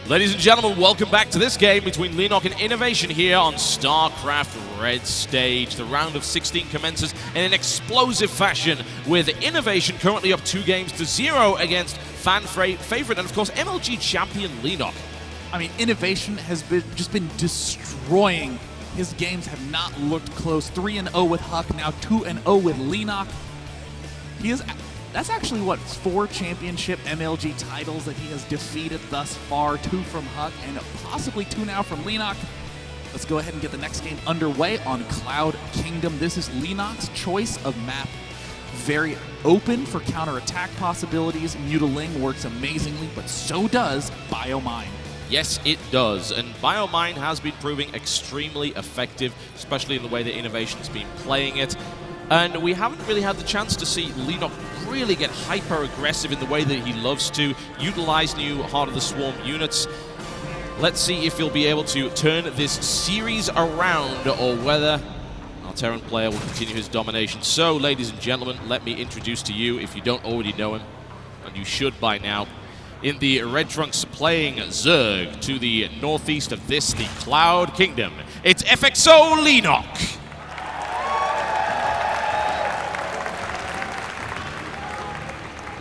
Ladies and gentlemen, welcome back to this game between Leenock and Innovation here on StarCraft Red Stage. The round of 16 commences in an explosive fashion, with Innovation currently up 2-0 against fan favorite and, of course, MLG champion Leenock. I mean, Innovation has just been destroying. His games have not looked close. 3-0 with Huck, now 2-0 with Leenock. That's actually, what, 4 championship MLG titles that he has defeated thus far. 2 from Huck and possibly 2 now from Leenock. Let's go ahead and get the next game underway on Cloud Kingdom. This is Leenock's choice of map. Very open for counterattack possibilities. Mutaling works amazingly, but so does Biomine. Yes, it does, and Biomine has been proving extremely effective, especially in the way that Innovation's been playing it. And we haven't really had the chance to see Leenock really get hyper-aggressive in the way that he loves to, utilize new Heart of the Swarm units. Let's see if he'll be able to turn this series around, or whether our Terran player will continue his domination. So, ladies and gentlemen, let me introduce to you, if you don't already know him, and you should by now, in the red trunks playing Zerg to the northeast of this, the Cloud Kingdom, it's FXO Leenock.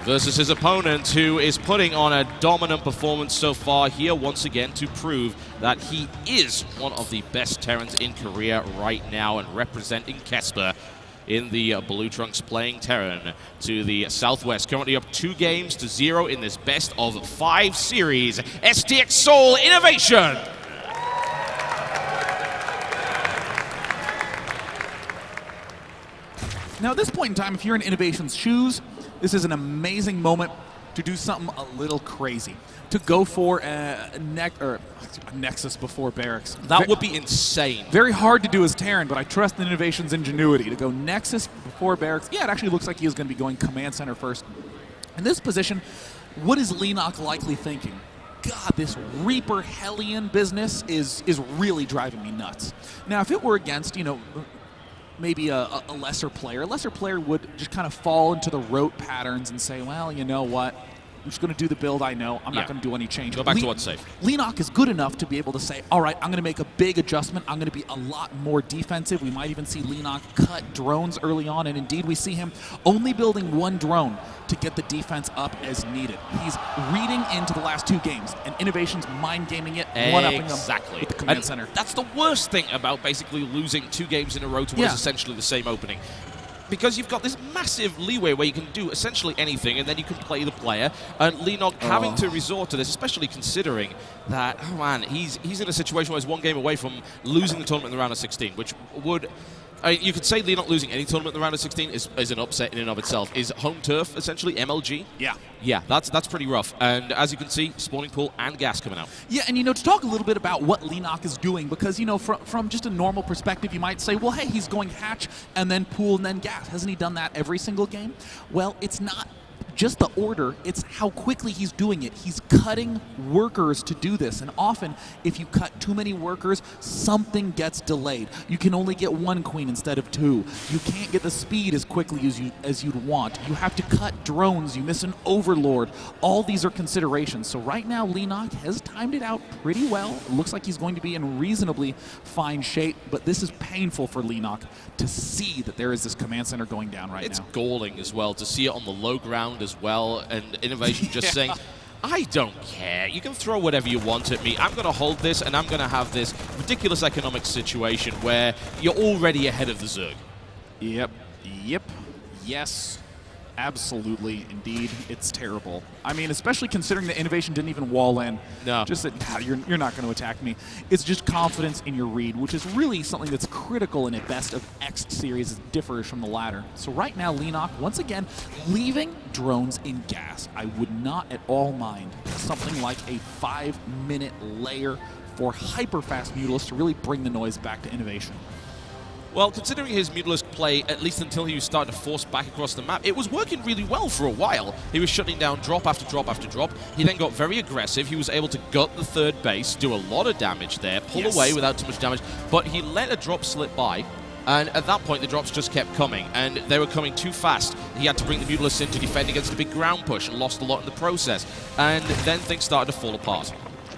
Versus his opponent, who is putting on a dominant performance so far here once again to prove that he is one of the best Terrans in Korea right now, and representing Kesper in the blue trunks playing Terran to the southwest. Currently up 2-0 in this best of 5 series. STX Seoul Innovation! Now at this point in time, if you're in Innovation's shoes, this is an amazing moment to do something a little crazy. To go for a Nexus before Barracks. That would be insane. Very hard to do as Terran, but I trust in Innovation's ingenuity. To go Nexus before Barracks, yeah, it actually looks like he is going to be going Command Center first. In this position, what is Leenock likely thinking? God, this Reaper Hellion business is really driving me nuts. Now, if it were against, you know, maybe a lesser player would just kind of fall into the rote patterns and say, well, you know what, I'm just going to do the build I know. I'm not going to do any change. Go back to what's safe. Leenock is good enough to be able to say, all right, I'm going to make a big adjustment. I'm going to be a lot more defensive. We might even see Leenock cut drones early on, and indeed we see him only building 1 drone to get the defense up as needed. He's reading into the last 2 games, and Innovation's mind gaming it, one-upping them with the Command Center. That's the worst thing about basically losing 2 games in a row to what is essentially the same opening. Because you've got this massive leeway where you can do essentially anything, and then you can play the player. And Leenock having to resort to this, especially considering that, oh man, he's in a situation where he's 1 game away from losing the tournament in the round of 16, which would... you could say Leenock losing any tournament in the round of 16 is an upset in and of itself. Is home turf essentially MLG? Yeah. Yeah, that's pretty rough. And as you can see, spawning pool and gas coming out. Yeah, and you know, to talk a little bit about what Leenock is doing, because, you know, from just a normal perspective, you might say, well, hey, he's going hatch and then pool and then gas. Hasn't he done that every single game? Well, it's not just the order, it's how quickly he's doing it. He's cutting workers to do this, and often if you cut too many workers, something gets delayed. You can only get 1 queen instead of 2. You can't get the speed as quickly as you'd want. You have to cut drones, you miss an overlord. All these are considerations. So right now Leenock has timed it out pretty well. It looks like he's going to be in reasonably fine shape, but this is painful for Leenock to see that there is this Command Center going down right now. It's galling as well to see it on the low ground as well, and Innovation just saying, I don't care. You can throw whatever you want at me. I'm going to hold this, and I'm going to have this ridiculous economic situation where you're already ahead of the Zerg. Yep. Yes. Absolutely, indeed. It's terrible. I mean, especially considering that Innovation didn't even wall in. No. Just that, nah, you're not going to attack me. It's just confidence in your read, which is really something that's critical in a best of X series. It differs from the latter. So right now, Leenock, once again, leaving drones in gas. I would not at all mind something like a 5-minute layer for hyper-fast Mutalisk to really bring the noise back to Innovation. Well, considering his Mutalisk play, at least until he was starting to force back across the map, it was working really well for a while. He was shutting down drop after drop after drop. He then got very aggressive. He was able to gut the 3rd base, do a lot of damage there, pull away without too much damage, but he let a drop slip by. And at that point, the drops just kept coming, and they were coming too fast. He had to bring the Mutalisk in to defend against a big ground push and lost a lot in the process. And then things started to fall apart.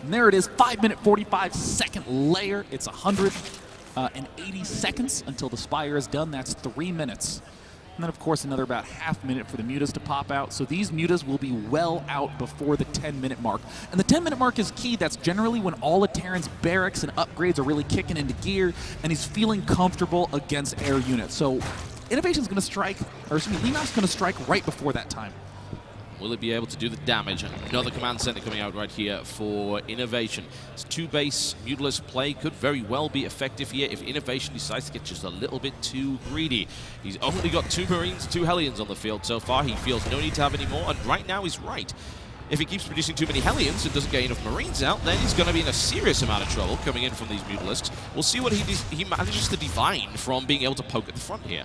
And there it is, 5 minute 45 second layer. It's 180 seconds until the Spire is done. That's 3 minutes. And then, of course, another about half minute for the mutas to pop out. So these mutas will be well out before the 10-minute mark. And the 10-minute mark is key. That's generally when all of Terran's barracks and upgrades are really kicking into gear, and he's feeling comfortable against air units. So Innovation's going to strike, or excuse me, Leenock's going to strike right before that time. Will it be able to do the damage? Another command center coming out right here for Innovation. This two-base Mutalisk play could very well be effective here if Innovation decides to get just a little bit too greedy. He's only got 2 Marines, 2 Hellions on the field so far. He feels no need to have any more, and right now he's right. If he keeps producing too many Hellions and doesn't get enough Marines out, then he's going to be in a serious amount of trouble coming in from these Mutalisks. We'll see what he manages to divine from being able to poke at the front here.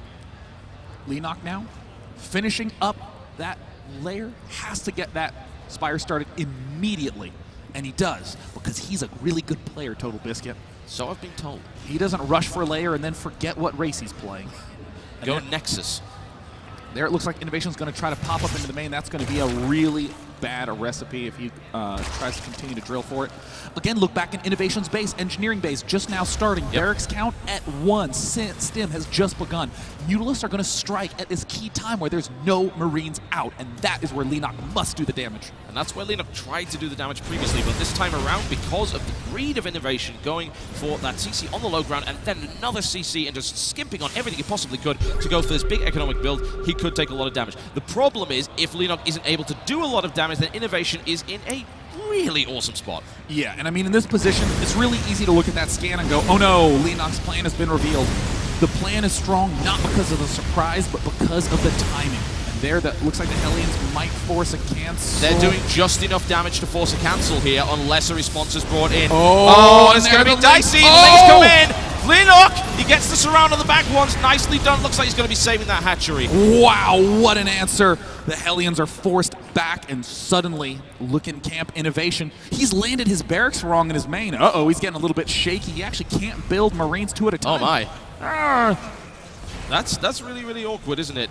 Leenock now finishing up that layer, has to get that Spire started immediately, and he does, because he's a really good player, Total Biscuit. So I've been told. He doesn't rush for a layer and then forget what race he's playing. And Go Nexus. There it looks like Innovation's going to try to pop up into the main. That's going to be a really bad recipe if he tries to continue to drill for it. Again, look back in Innovation's base, Engineering base just now starting. Yep. Barracks count at 1. Stim has just begun. Mutalisks are going to strike at this key time where there's no Marines out, and that is where Leenock must do the damage. And that's where Leenock tried to do the damage previously, but this time around, because of the greed of Innovation, going for that CC on the low ground and then another CC and just skimping on everything he possibly could to go for this big economic build, he could take a lot of damage. The problem is, if Leenock isn't able to do a lot of damage, then Innovation is in a really awesome spot. Yeah, and I mean, in this position, it's really easy to look at that scan and go, oh no, Leenock's plan has been revealed. The plan is strong not because of the surprise, but because of the timing. And there, that looks like the Hellions might force a cancel. They're doing just enough damage to force a cancel here, unless a response is brought in. Oh, it's going to be dicey. Things come in. Leenock, he gets the surround on the back once. Nicely done. Looks like he's going to be saving that hatchery. Wow, what an answer. The Hellions are forced back, and suddenly, look in camp Innovation. He's landed his barracks wrong in his main. Uh-oh, he's getting a little bit shaky. He actually can't build Marines 2 at a time. Oh, my. That's really, really awkward, isn't it?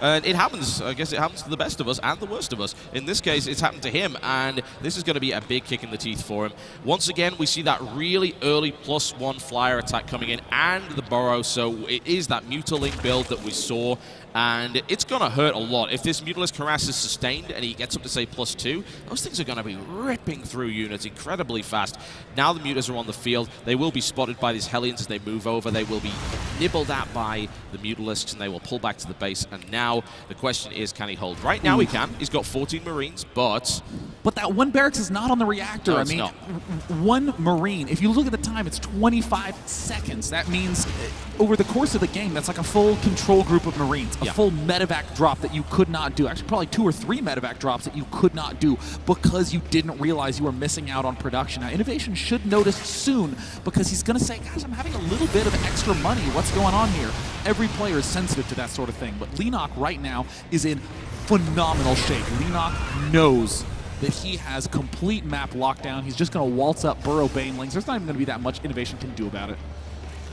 And it happens. I guess it happens to the best of us and the worst of us. In this case, it's happened to him, and this is going to be a big kick in the teeth for him. Once again, we see that really early +1 flyer attack coming in and the burrow, so it is that Mutaling build that we saw, and it's going to hurt a lot. If this Mutalisk harass is sustained and he gets up to, say, +2, those things are going to be ripping through units incredibly fast. Now the Mutas are on the field. They will be spotted by these Hellions as they move over. They will be nibbled at by the Mutalisks, and they will pull back to the base, and now the question is, can he hold? Right now he can. He's got 14 Marines, but that one barracks is not on the reactor. No, I mean, not. 1 Marine, if you look at the time, it's 25 seconds. That means over the course of the game, that's like a full control group of Marines, a full medevac drop that you could not do. Actually, probably 2 or 3 medevac drops that you could not do because you didn't realize you were missing out on production. Now, Innovation should notice soon, because he's going to say, guys, I'm having a little bit of extra money. What's going on here? Every player is sensitive to that sort of thing, but Leenock right now is in phenomenal shape. Leenock knows that he has complete map lockdown. He's just going to waltz up burrow banelings. There's not even going to be that much Innovation can do about it.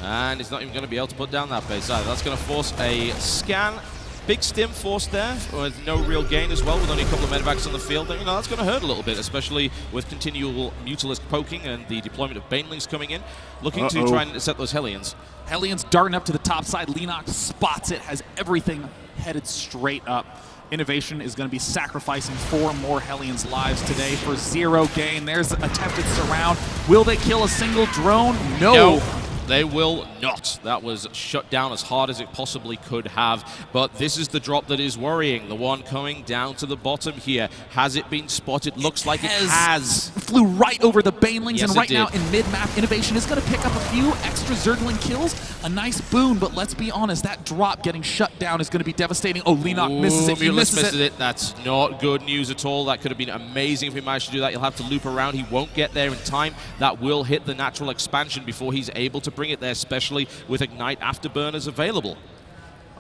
And he's not even going to be able to put down that base either. That's going to force a scan. Big stim forced there with no real gain as well, with only a couple of medevacs on the field. You know, that's going to hurt a little bit, especially with continual Mutalisk poking and the deployment of banelings coming in, looking to try and intercept those Hellions. Hellions darting up to the top side. Leenock spots it, has everything headed straight up. Innovation is going to be sacrificing 4 more Hellions' lives today for 0 gain. There's attempted surround. Will they kill a single drone? No. They will not. That was shut down as hard as it possibly could have. But this is the drop that is worrying. The one coming down to the bottom here. Has it been spotted? Looks like it has. Flew right over the banelings, Yes, and right it now did. in mid-map, Innovation is going to pick up a few extra Zergling kills. A nice boon, but let's be honest, that drop getting shut down is going to be devastating. Oh, Leenock misses it. He misses it. That's not good news at all. That could have been amazing if he managed to do that. He'll have to loop around. He won't get there in time. That will hit the natural expansion before he's able to bring it there, especially with Ignite Afterburners available.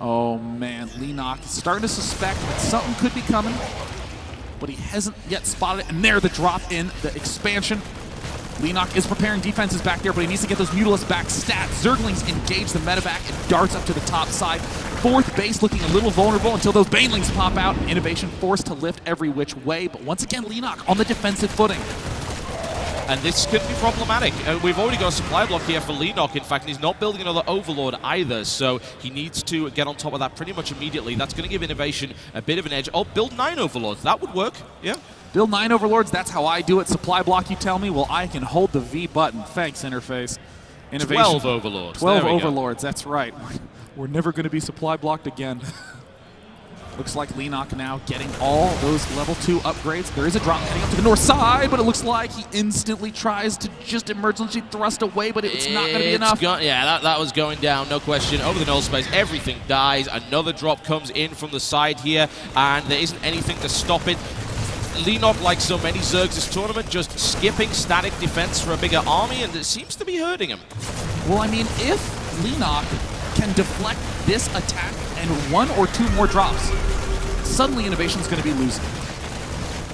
Oh, man. Leenock is starting to suspect that something could be coming, but he hasn't yet spotted it. And there, the drop in the expansion. Leenock is preparing defenses back there, but he needs to get those Mutalisks back stat. Zerglings engage the medevac and darts up to the top side. 4th base looking a little vulnerable until those banelings pop out. Innovation forced to lift every which way, but once again, Leenock on the defensive footing. And this could be problematic. We've already got a supply block here for Leenock, in fact, and he's not building another Overlord either, so he needs to get on top of that pretty much immediately. That's going to give Innovation a bit of an edge. Oh, build 9 Overlords. That would work, yeah. Build 9 Overlords, that's how I do it. Supply block, you tell me? Well, I can hold the V button. Thanks, interface. Innovation. 12 Overlords. 12 Overlords, that's right. We're never going to be supply blocked again. Looks like Leenock now getting all those level 2 upgrades. There is a drop heading up to the north side, but it looks like he instantly tries to just emergency thrust away, but it's not going to be enough. Yeah, that was going down, no question. Over the null space, everything dies. Another drop comes in from the side here, and there isn't anything to stop it. Leenock, like so many Zergs this tournament, just skipping static defense for a bigger army, and it seems to be hurting him. Well, I mean, if Leenock can deflect this attack and 1 or 2 more drops, suddenly Innovation's going to be losing.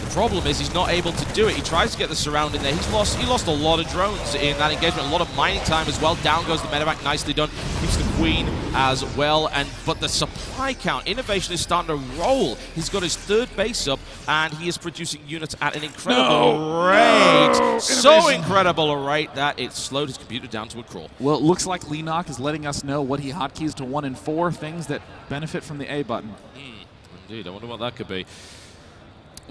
The problem is he's not able to do it. He tries to get the surround in there. He lost a lot of drones in that engagement, a lot of mining time as well. Down goes the medevac, nicely done. Keeps the Queen as well. But the supply count, Innovation is starting to roll. He's got his 3rd base up, and he is producing units at an incredible rate. So incredible a rate that it slowed his computer down to a crawl. Well, it looks like Leenock is letting us know what he hotkeys to 1 and 4, things that benefit from the A button. Indeed, I wonder what that could be.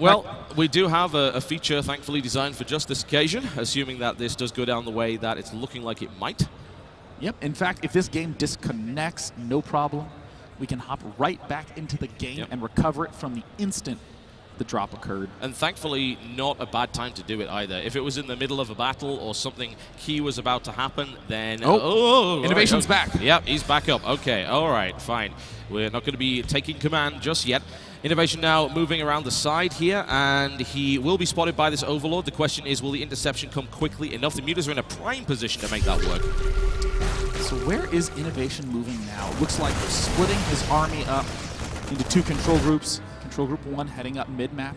Well, we do have a feature thankfully designed for just this occasion, assuming that this does go down the way that it's looking like it might. Yep, in fact, if this game disconnects, no problem. We can hop right back into the game and recover it from the instant the drop occurred. And thankfully, not a bad time to do it either. If it was in the middle of a battle or something key was about to happen, then... Innovation's back. Yep, he's back up. Okay, all right, fine. We're not going to be taking command just yet. Innovation now moving around the side here, and he will be spotted by this Overlord. The question is, will the interception come quickly enough? The Mutas are in a prime position to make that work. So where is Innovation moving now? Looks like they're splitting his army up into 2 control groups. Control group 1 heading up mid-map.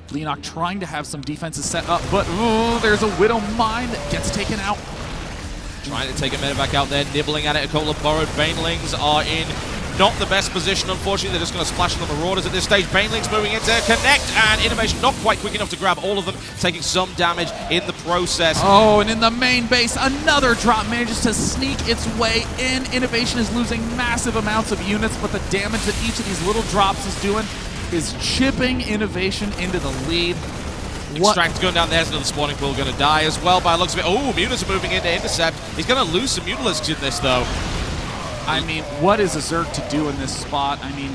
Leenock trying to have some defenses set up, but there's a Widow Mine that gets taken out. Trying to take a medevac out there, nibbling at it. A couple of borrowed Banelings are in not the best position, unfortunately. They're just going to splash on the Marauders at this stage. Banelings moving in to connect, and Innovation not quite quick enough to grab all of them, taking some damage in the process. Oh, and in the main base, another drop manages to sneak its way in. Innovation is losing massive amounts of units, but the damage that each of these little drops is doing is chipping Innovation into the lead. Extract going down there's another spawning pool, going to die as well by the looks of it. Oh, Mutas are moving in to intercept. He's going to lose some Mutalisks in this, though. I mean, what is a Zerg to do in this spot? I mean,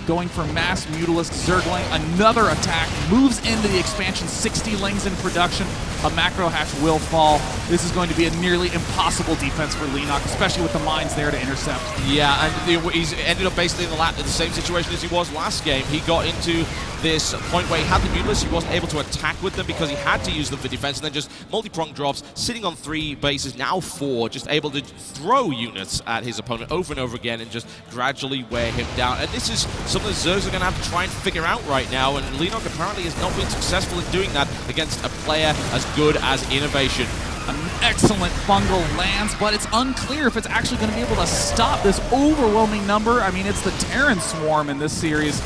going for mass Mutalisk Zergling, another attack, moves into the expansion, 60 Lings in production. A macro hatch will fall. This is going to be a nearly impossible defense for Leenock, especially with the mines there to intercept. Yeah, and he's ended up basically in the same situation as he was last game. He got into this point where he had the Mutalisks, he wasn't able to attack with them because he had to use them for defense, and then just multi-pronged drops, sitting on 3 bases, now 4, just able to throw units at his opponent over and over again and just gradually wear him down. And this is something the Zergs are going to have to try and figure out right now, and Leenock apparently has not been successful in doing that against a player as good as Innovation. An excellent fungal lands, but it's unclear if it's actually going to be able to stop this overwhelming number. I mean, it's the Terran Swarm in this series.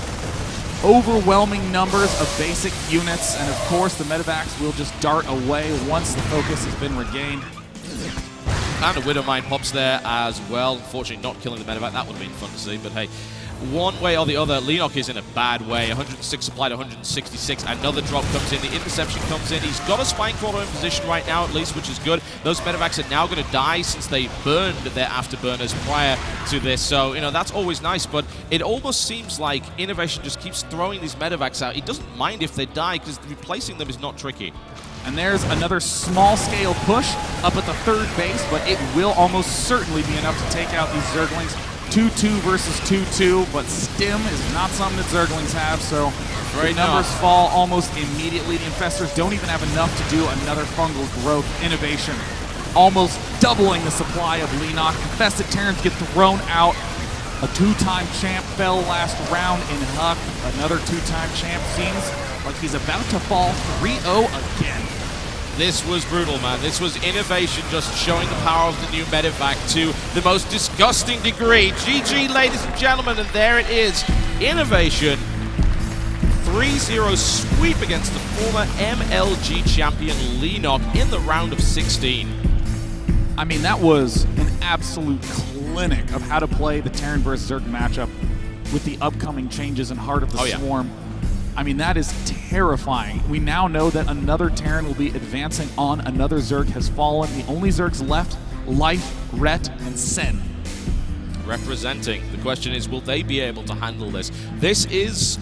Overwhelming numbers of basic units, and of course the medevacs will just dart away once the focus has been regained. And a Widow Mine pops there as well. Unfortunately not killing the medevac, that would have been fun to see, but hey. One way or the other, Leenock is in a bad way. 106 supplied, 166. Another drop comes in. The interception comes in. He's got a Spine Crawler in position right now, at least, which is good. Those medevacs are now going to die since they burned their afterburners prior to this. So, you know, that's always nice, but it almost seems like Innovation just keeps throwing these medevacs out. He doesn't mind if they die because replacing them is not tricky. And there's another small-scale push up at the 3rd base, but it will almost certainly be enough to take out these Zerglings. 2-2 versus 2-2, but Stim is not something that Zerglings have, so the numbers fall almost immediately. The Infestors don't even have enough to do another fungal growth. Innovation almost doubling the supply of Leenock. Infested Terrans get thrown out. A 2-time champ fell last round in Huck. Another 2-time champ seems like he's about to fall 3-0 again. This was brutal, man. This was Innovation just showing the power of the new medevac to the most disgusting degree. GG, ladies and gentlemen, and there it is. Innovation 3-0 sweep against the former MLG champion Leenock in the round of 16. I mean, that was an absolute clinic of how to play the Terran versus Zerg matchup with the upcoming changes in Heart of the Swarm. I mean, that is terrifying. We now know that another Terran will be advancing on, another Zerg has fallen. The only Zergs left, Life, Ret, and Sen. Representing. The question is, will they be able to handle this? This is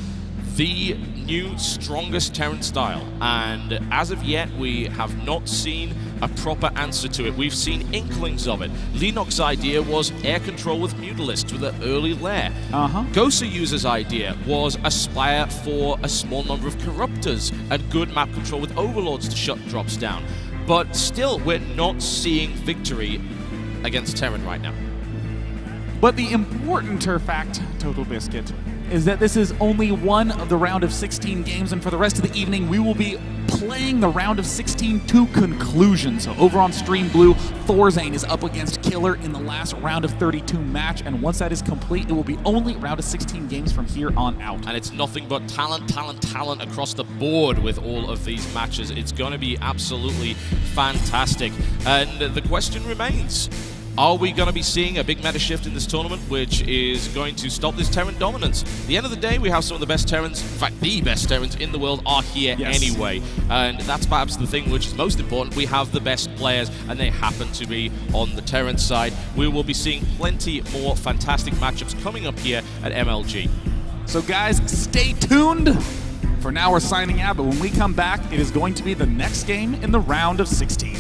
the new strongest Terran style, and as of yet we have not seen a proper answer to it. We've seen inklings of it. Leenock's idea was air control with Mutalisks with an early lair. Gosa User's idea was aspire for a small number of Corruptors and good map control with Overlords to shut drops down. But still, we're not seeing victory against Terran right now. But the importanter fact, Total Biscuit, is that this is only one of the round of 16 games, and for the rest of the evening, we will be playing the round of 16 to conclusion. So over on Stream Blue, Thorzane is up against Killer in the last round of 32 match, and once that is complete, it will be only round of 16 games from here on out. And it's nothing but talent, talent, talent across the board with all of these matches. It's going to be absolutely fantastic. And the question remains, are we going to be seeing a big meta shift in this tournament, which is going to stop this Terran dominance? At the end of the day, we have some of the best Terrans, in fact, the best Terrans in the world are here anyway. And that's perhaps the thing which is most important. We have the best players, and they happen to be on the Terran side. We will be seeing plenty more fantastic matchups coming up here at MLG. So guys, stay tuned. For now, we're signing out, but when we come back, it is going to be the next game in the round of 16.